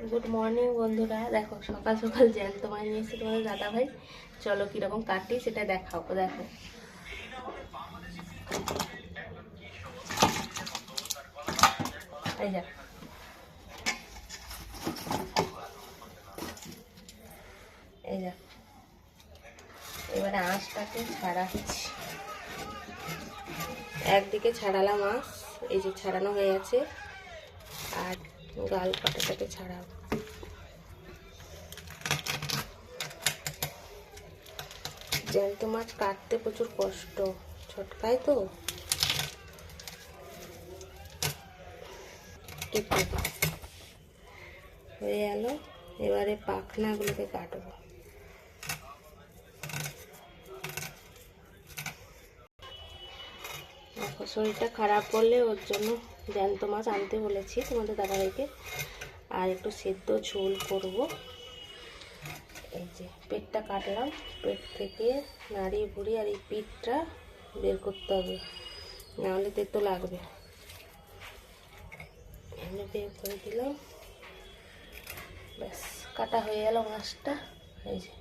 Good morning বন্ধুরা, দেখো সকাল সকাল জ্যান্ত মাছ নিয়ে এসেছে তোমাদের দাদা ভাই। চলো কিরকম কাটি সেটা দেখাও। দেখো এই যা, এই যা, এবারে আঁশটাকে ছাড়াচ্ছি। একদিকে ছাড়ালাম আঁশ, এই যে ছাড়ানো হয়ে গেছে। আর গাল পাটাটাকে ছাড়াও। জ্যান্ত মাছ কাটতে প্রচুর কষ্ট, ছটকায় তো। হয়ে গেল, এবারে পাখনাগুলোকে কাটবো। শরীরটা খারাপ করলে ওর জন্য জ্যান্ত মাছ আনতে বলেছি তোমাদের দাদাভাইকে। আর একটু সেদ্ধ ঝোল করব। এই যে পেটটা কাটলাম, পেট থেকে নাড়ি ভুড়ি আর এই পিঠটা বের করতে হবে, নাহলে তেতো লাগবে। এমনি বের করে দিলাম, ব্যাস কাটা হয়ে গেল মাছটা। এই যে